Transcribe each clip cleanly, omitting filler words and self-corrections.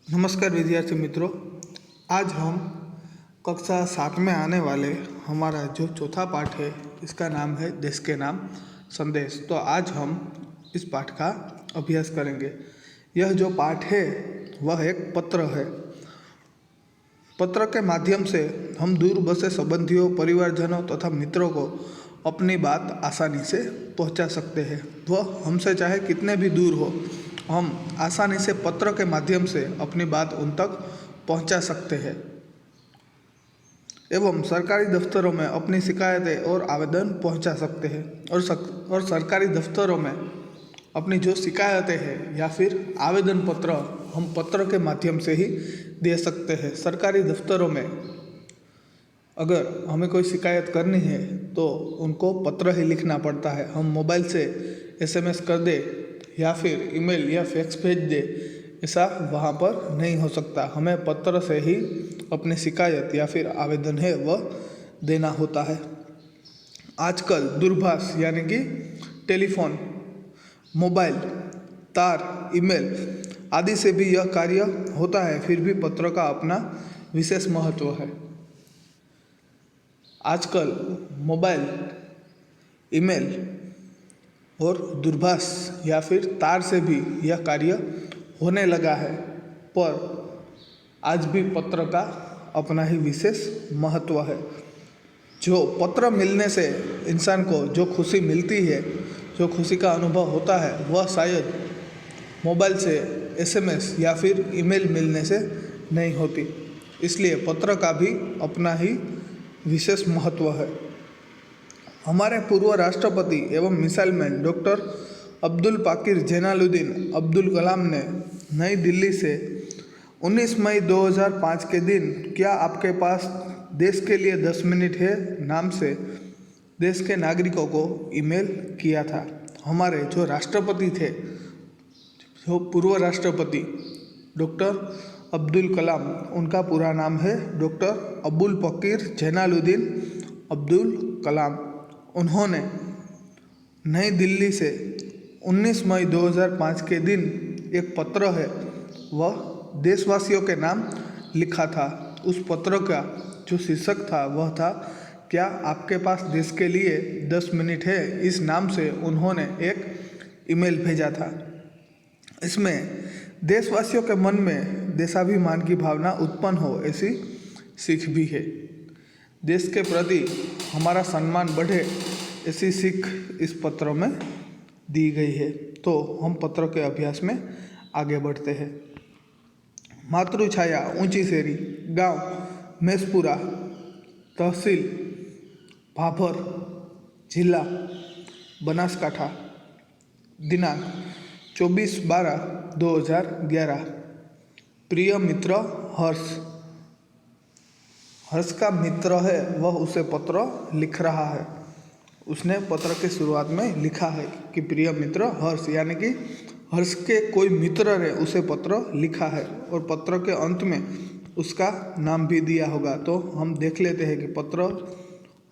नमस्कार विद्यार्थी मित्रों, आज हम कक्षा 7 में आने वाले हमारा जो चौथा पाठ है इसका नाम है देश के नाम संदेश। तो आज हम इस पाठ का अभ्यास करेंगे। यह जो पाठ है वह एक पत्र है। पत्र के माध्यम से हम दूर बसे संबंधियों, परिवारजनों तथा मित्रों को अपनी बात आसानी से पहुंचा सकते हैं। वह हमसे चाहे कितने भी दूर हो, हम आसानी से पत्र के माध्यम से अपनी बात उन तक पहुंचा सकते हैं एवं सरकारी दफ्तरों में अपनी शिकायतें और आवेदन पहुंचा सकते हैं। और सरकारी दफ्तरों में अपनी जो शिकायतें हैं या फिर आवेदन पत्र हम पत्र के माध्यम से ही दे सकते हैं। सरकारी दफ्तरों में अगर हमें कोई शिकायत करनी है तो उनको पत्र ही लिखना पड़ता है। हम मोबाइल से SMS कर दे या फिर ईमेल या फैक्स भेज दे, ऐसा वहाँ पर नहीं हो सकता। हमें पत्र से ही अपनी शिकायत या फिर आवेदन है वह देना होता है। आजकल दूरभाष यानी कि टेलीफोन, मोबाइल, तार, ईमेल आदि से भी यह कार्य होता है, फिर भी पत्र का अपना विशेष महत्व है। आजकल मोबाइल, ईमेल और दूरभाष या फिर तार से भी यह कार्य होने लगा है, पर आज भी पत्र का अपना ही विशेष महत्व है। जो पत्र मिलने से इंसान को जो खुशी मिलती है, जो खुशी का अनुभव होता है, वह शायद मोबाइल से SMS या फिर ईमेल मिलने से नहीं होती। इसलिए पत्र का भी अपना ही विशेष महत्व है। हमारे पूर्व राष्ट्रपति एवं missile man doctor Abdul Pakir Jainulabdeen Abdul Kalam ने नई दिल्ली से 19 मई 2005 के दिन "क्या आपके पास देश के लिए 10 मिनट है" नाम से देश के नागरिकों को ईमेल किया था। हमारे जो राष्ट्रपति थे, जो पूर्व राष्ट्रपति डॉक्टर अब्दुल कलाम, उनका पूरा नाम है डॉक्टर अबुल पाकिर जैनुलब्दीन अब्दुल कलाम। उन्होंने नई दिल्ली से 19 मई 2005 के दिन एक पत्र है वह देशवासियों के नाम लिखा था। उस पत्र का जो शीर्षक था वह था "क्या आपके पास देश के लिए 10 मिनट है"। इस नाम से उन्होंने एक ईमेल भेजा था। इसमें देशवासियों के मन में देशाभिमान की भावना उत्पन्न हो, ऐसी सीख भी है। देश के प्रति हमारा सम्मान बढ़े, ऐसी सीख इस पत्र में दी गई है। तो हम पत्र के अभ्यास में आगे बढ़ते हैं। मातृछाया, ऊंची शेरी, गांव मैसपुरा, तहसील भाभर, जिला बनासकाठा, दिनांक 24/12/2011। प्रिय मित्र हर्ष। हर्ष का मित्र है वह उसे पत्र लिख रहा है। उसने पत्र के शुरुआत में लिखा है कि प्रिय मित्र हर्ष, यानी कि हर्ष के कोई मित्र ने उसे पत्र लिखा है और पत्र के अंत में उसका नाम भी दिया होगा। तो हम देख लेते हैं कि पत्र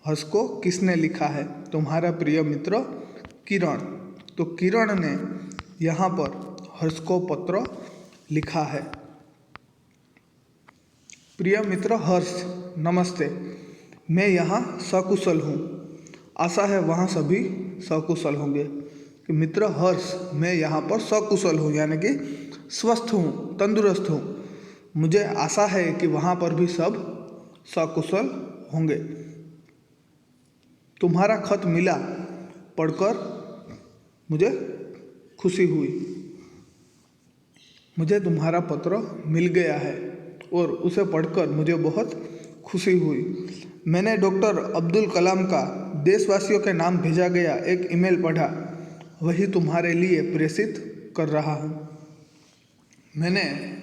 हर्ष को किसने लिखा है। तुम्हारा प्रिय मित्र किरण। तो किरण ने यहाँ पर हर्ष को पत्र लिखा है। प्रिय मित्र हर्ष, नमस्ते। मैं यहाँ सकुशल हूँ, आशा है वहाँ सभी सकुशल होंगे। कि मित्र हर्ष, मैं यहाँ पर सकुशल हूँ यानी कि स्वस्थ हूँ, तंदुरुस्त हूँ। मुझे आशा है कि वहाँ पर भी सब सकुशल होंगे। तुम्हारा खत मिला, पढ़कर मुझे खुशी हुई। मुझे तुम्हारा पत्र मिल गया है और उसे पढ़कर मुझे बहुत खुशी हुई। मैंने डॉक्टर अब्दुल कलाम का देशवासियों के नाम भेजा गया एक ईमेल पढ़ा, वही तुम्हारे लिए प्रेषित कर रहा हूँ। मैंने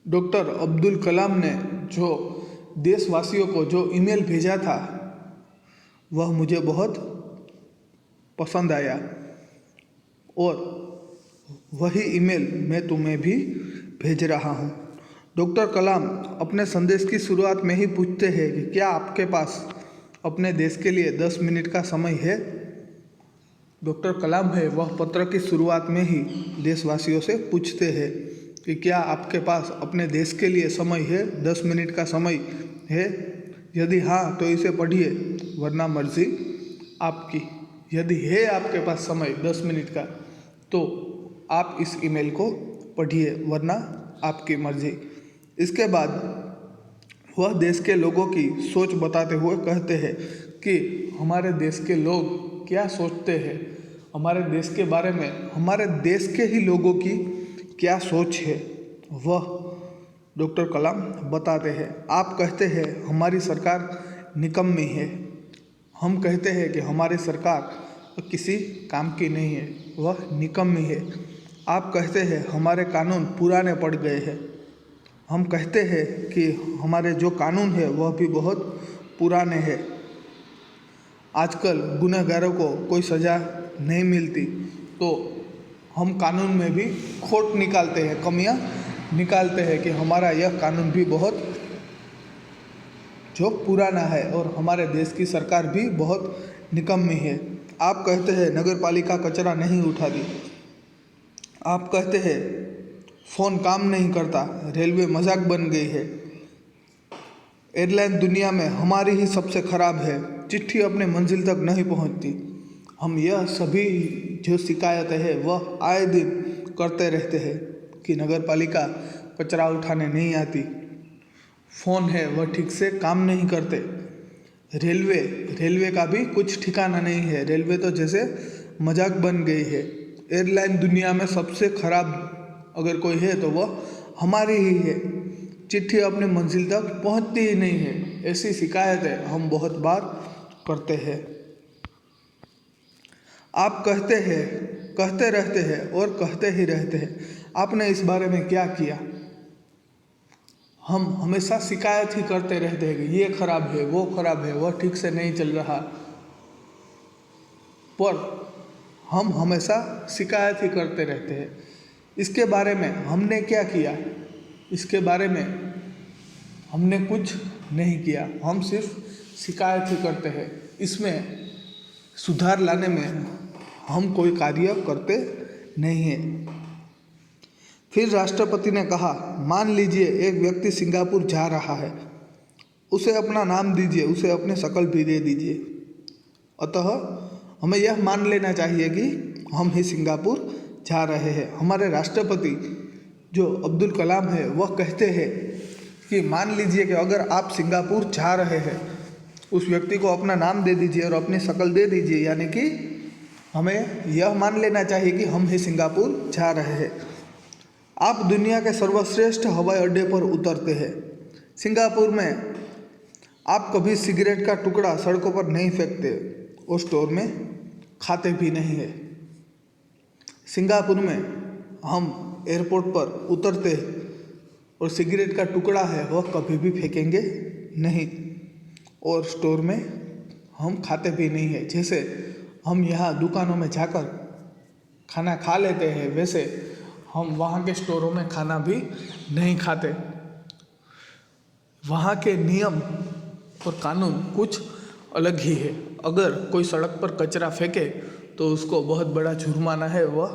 डॉक्टर अब्दुल कलाम ने जो देशवासियों को जो ईमेल भेजा था वह मुझे बहुत पसंद आया और वही ईमेल मैं तुम्हें भी भेज रहा हूँ। डॉक्टर कलाम अपने संदेश की शुरुआत में ही पूछते हैं कि क्या आपके पास अपने देश के लिए 10 मिनट का समय है। डॉक्टर कलाम है वह पत्र की शुरुआत में ही देशवासियों से पूछते हैं कि क्या आपके पास अपने देश के लिए समय है, 10 मिनट का समय है? यदि हाँ तो इसे पढ़िए, वरना मर्जी आपकी। यदि है आपके पास समय 10 मिनट का तो आप इस ईमेल को पढ़िए, वरना आपकी मर्जी। इसके बाद वह देश के लोगों की सोच बताते हुए कहते हैं कि हमारे देश के लोग क्या सोचते हैं, हमारे देश के बारे में, हमारे देश के ही लोगों की क्या सोच है, वह डॉक्टर कलाम बताते हैं। आप कहते हैं हमारी सरकार निकम्मी है, हम कहते हैं कि हमारी सरकार किसी काम की नहीं है, वह निकम्मी है। आप कहते हैं हमारे कानून पुराने पड़ गए हैं, हम कहते हैं कि हमारे जो कानून है वह भी बहुत पुराने हैं। आजकल गुनहगारों को कोई सज़ा नहीं मिलती, तो हम कानून में भी खोट निकालते हैं, कमियां निकालते हैं कि हमारा यह कानून भी बहुत जो पुराना है और हमारे देश की सरकार भी बहुत निकम्मी है। आप कहते हैं नगर पालिका कचरा नहीं उठाती, आप कहते हैं फ़ोन काम नहीं करता, रेलवे मजाक बन गई है, एयरलाइन दुनिया में हमारी ही सबसे ख़राब है, चिट्ठी अपने मंजिल तक नहीं पहुंचती। हम यह सभी जो शिकायतें हैं वह आए दिन करते रहते हैं कि नगर पालिका कचरा उठाने नहीं आती, फ़ोन है वह ठीक से काम नहीं करते, रेलवे का भी कुछ ठिकाना नहीं है, रेलवे तो जैसे मजाक बन गई है। एयरलाइन दुनिया में सबसे ख़राब अगर कोई है तो वह हमारी ही है, चिट्ठी अपनी मंजिल तक पहुंचती ही नहीं है। ऐसी शिकायतें हम बहुत बार करते हैं। आप कहते रहते हैं और कहते ही रहते हैं, आपने इस बारे में क्या किया? हम हमेशा शिकायत ही करते रहते हैं कि ये खराब है, वो खराब है, वह ठीक से नहीं चल रहा, पर हम हमेशा शिकायत ही करते रहते हैं। इसके बारे में हमने क्या किया? इसके बारे में हमने कुछ नहीं किया, हम सिर्फ शिकायत ही करते हैं। इसमें सुधार लाने में हम कोई कार्य करते नहीं हैं। फिर राष्ट्रपति ने कहा, मान लीजिए एक व्यक्ति सिंगापुर जा रहा है, उसे अपना नाम दीजिए, उसे अपनी शक्ल भी दे दीजिए। अतः हमें यह मान लेना चाहिए कि हम ही सिंगापुर जा रहे हैं। हमारे राष्ट्रपति जो अब्दुल कलाम है वह कहते हैं कि मान लीजिए कि अगर आप सिंगापुर जा रहे हैं, उस व्यक्ति को अपना नाम दे दीजिए और अपनी शक्ल दे दीजिए, यानी कि हमें यह मान लेना चाहिए कि हम ही सिंगापुर जा रहे हैं। आप दुनिया के सर्वश्रेष्ठ हवाई अड्डे पर उतरते हैं। सिंगापुर में आप कभी सिगरेट का टुकड़ा सड़कों पर नहीं फेंकते और स्टोर में खाते भी नहीं है। सिंगापुर में हम एयरपोर्ट पर उतरते हैं और सिगरेट का टुकड़ा है वह कभी भी फेंकेंगे नहीं, और स्टोर में हम खाते भी नहीं है। जैसे हम यहाँ दुकानों में जाकर खाना खा लेते हैं, वैसे हम वहाँ के स्टोरों में खाना भी नहीं खाते। वहाँ के नियम और कानून कुछ अलग ही है। अगर कोई सड़क पर कचरा फेंके तो उसको बहुत बड़ा जुर्माना है वह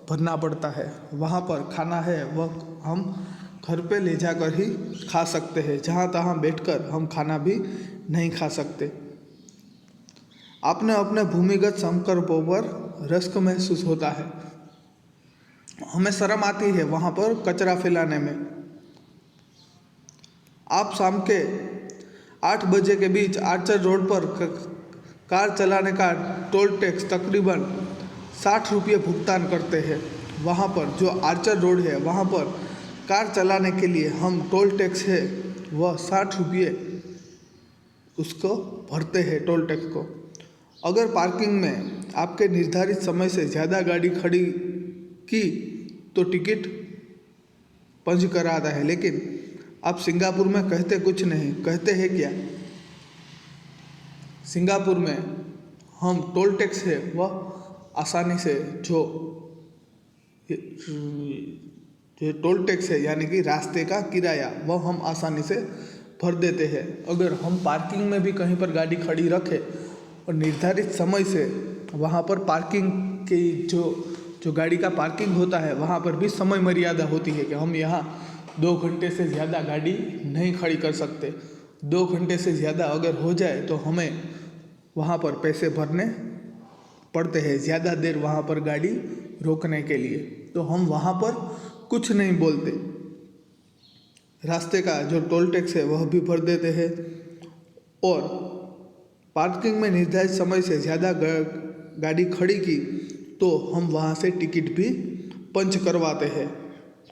भरना पड़ता है। वहाँ पर खाना है वह हम घर पे ले जाकर ही खा सकते हैं, जहाँ तहाँ बैठकर हम खाना भी नहीं खा सकते। आपने अपने भूमिगत संकल्पों पर रश्क महसूस होता है, हमें शर्म आती है वहाँ पर कचरा फैलाने में। आप शाम के 8 बजे के बीच आर्चर रोड पर कार चलाने का टोल टैक्स तकरीबन 60 रुपये भुगतान करते हैं। वहाँ पर जो आर्चर रोड है वहाँ पर कार चलाने के लिए हम टोल टैक्स है वह 60 रुपये उसको भरते हैं, टोल टैक्स को। अगर पार्किंग में आपके निर्धारित समय से ज़्यादा गाड़ी खड़ी की तो टिकट पंच कराता है, लेकिन आप सिंगापुर में कहते कुछ नहीं। कहते हैं क्या? सिंगापुर में हम टोल टैक्स है वह आसानी से जो टोल टैक्स है यानी कि रास्ते का किराया वह हम आसानी से भर देते हैं। अगर हम पार्किंग में भी कहीं पर गाड़ी खड़ी रखें और निर्धारित समय से वहाँ पर पार्किंग की जो जो गाड़ी का पार्किंग होता है वहाँ पर भी समय मर्यादा होती है कि हम यहाँ 2 घंटे से ज़्यादा गाड़ी नहीं खड़ी कर सकते। 2 घंटे से ज़्यादा अगर हो जाए तो हमें वहाँ पर पैसे भरने पड़ते हैं, ज़्यादा देर वहाँ पर गाड़ी रोकने के लिए। तो हम वहाँ पर कुछ नहीं बोलते, रास्ते का जो टोल टैक्स है वह भी भर देते हैं और पार्किंग में निर्धारित समय से ज़्यादा गाड़ी खड़ी की तो हम वहाँ से टिकट भी पंच करवाते हैं,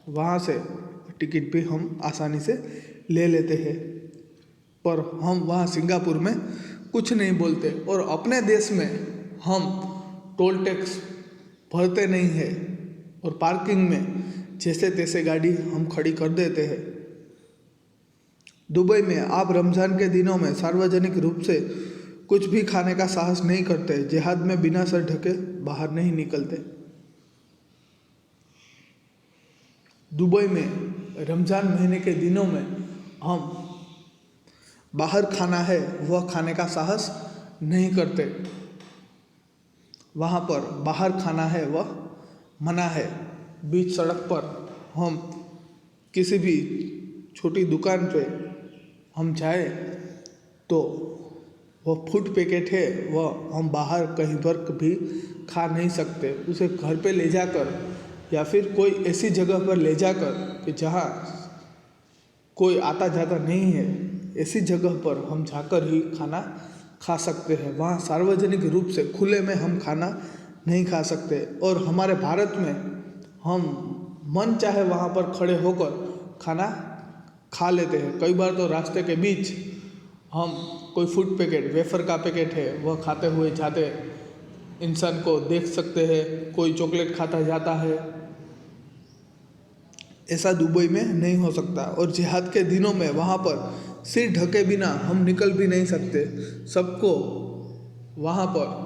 वहाँ से टिकट भी हम आसानी से ले लेते हैं। पर हम वहाँ सिंगापुर में कुछ नहीं बोलते और अपने देश में हम टोल टैक्स भरते नहीं हैं और पार्किंग में जैसे तैसे गाड़ी हम खड़ी कर देते हैं। दुबई में आप रमज़ान के दिनों में सार्वजनिक रूप से कुछ भी खाने का साहस नहीं करते, जिहाद में बिना सर ढके बाहर नहीं निकलते। दुबई में रमज़ान महीने के दिनों में हम बाहर खाना है वह खाने का साहस नहीं करते, वहाँ पर बाहर खाना है वह मना है। बीच सड़क पर हम किसी भी छोटी दुकान पे हम जाए तो वह फूड पैकेट है वह हम बाहर कहीं पर भी खा नहीं सकते, उसे घर पे ले जाकर या फिर कोई ऐसी जगह पर ले जाकर कि जहाँ कोई आता जाता नहीं है, ऐसी जगह पर हम जाकर ही खाना खा सकते हैं। वहाँ सार्वजनिक रूप से खुले में हम खाना नहीं खा सकते। और हमारे भारत में हम मन चाहे वहाँ पर खड़े होकर खाना खा लेते हैं। कई बार तो रास्ते के बीच हम कोई फूड पैकेट, वेफर का पैकेट है वह खाते हुए जाते इंसान को देख सकते हैं, कोई चॉकलेट खाता जाता है। ऐसा दुबई में नहीं हो सकता। और जिहाद के दिनों में वहाँ पर सिर ढके बिना हम निकल भी नहीं सकते, सबको वहाँ पर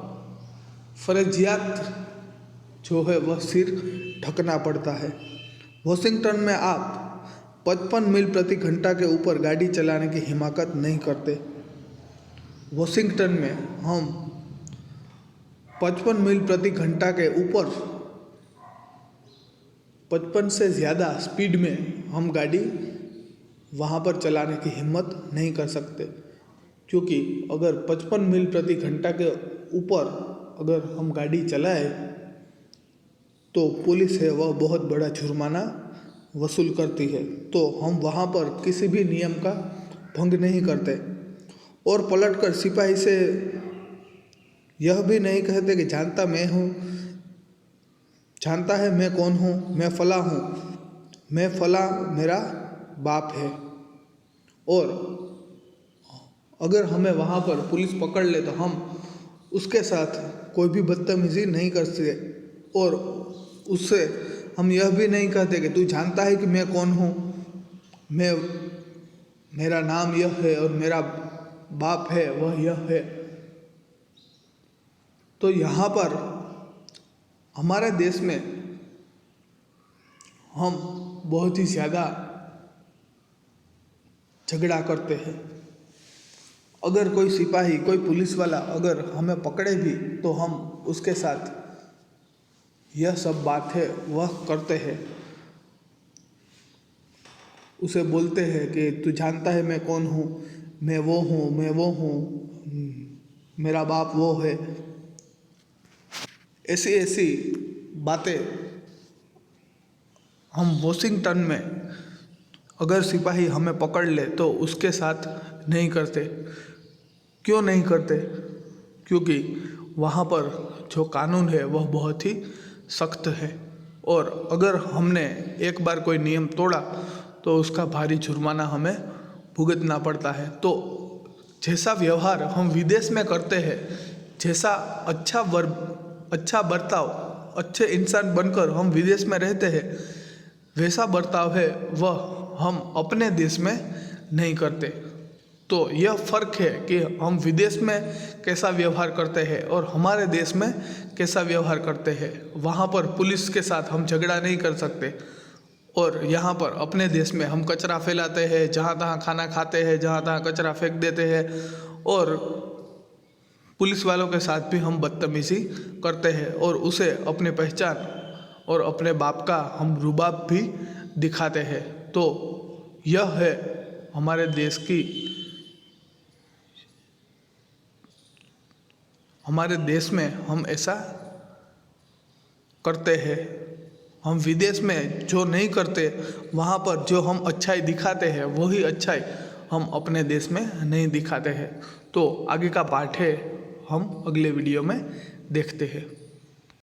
फर्जियात जो है वह सिर ढकना पड़ता है। वॉशिंगटन में आप 55 मील प्रति घंटा के ऊपर गाड़ी चलाने की हिमाकत नहीं करते। वॉशिंगटन में हम 55 मील प्रति घंटा के ऊपर 55 से ज़्यादा स्पीड में हम गाड़ी वहाँ पर चलाने की हिम्मत नहीं कर सकते, क्योंकि अगर 55 मील प्रति घंटा के ऊपर अगर हम गाड़ी चलाए तो पुलिस है वह बहुत बड़ा जुर्माना वसूल करती है। तो हम वहाँ पर किसी भी नियम का भंग नहीं करते और पलटकर सिपाही से यह भी नहीं कहते कि जानता मैं हूँ, जानता है मैं कौन हूँ, मैं फला हूँ, मैं फला मेरा बाप है। और अगर हमें वहाँ पर पुलिस पकड़ ले तो हम उसके साथ कोई भी बदतमीजी नहीं कर सकते और उससे हम यह भी नहीं कहते कि तू जानता है कि मैं कौन हूँ, मेरा नाम यह है और मेरा बाप है वह यह है। तो यहाँ पर हमारे देश में हम बहुत ही ज़्यादा झगड़ा करते हैं। अगर कोई सिपाही, कोई पुलिस वाला अगर हमें पकड़े भी तो हम उसके साथ यह सब बात है वह करते हैं, उसे बोलते हैं कि तू जानता है मैं कौन हूँ, मैं वो हूँ, मेरा बाप वो है। ऐसी ऐसी बातें हम वॉशिंगटन में अगर सिपाही हमें पकड़ ले तो उसके साथ नहीं करते। क्यों नहीं करते? क्योंकि वहाँ पर जो कानून है वह बहुत ही सख्त है और अगर हमने एक बार कोई नियम तोड़ा तो उसका भारी जुर्माना हमें भुगतना पड़ता है। तो जैसा व्यवहार हम विदेश में करते हैं, जैसा अच्छा बर्ताव, अच्छे इंसान बनकर हम विदेश में रहते हैं, वैसा बर्ताव है वह हम अपने देश में नहीं करते। तो यह फ़र्क है कि हम विदेश में कैसा व्यवहार करते हैं और हमारे देश में कैसा व्यवहार करते हैं। वहाँ पर पुलिस के साथ हम झगड़ा नहीं कर सकते और यहाँ पर अपने देश में हम कचरा फैलाते हैं, जहाँ तहाँ खाना खाते हैं, जहाँ तहाँ कचरा फेंक देते हैं और पुलिस वालों के साथ भी हम बदतमीज़ी करते हैं और उसे अपनी पहचान और अपने बाप का हम रुबाब भी दिखाते हैं। तो यह है हमारे देश की, हमारे देश में हम ऐसा करते हैं। हम विदेश में जो नहीं करते, वहाँ पर जो हम अच्छाई दिखाते हैं वही अच्छाई हम अपने देश में नहीं दिखाते हैं। तो आगे का पार्ट है, हम अगले वीडियो में देखते हैं।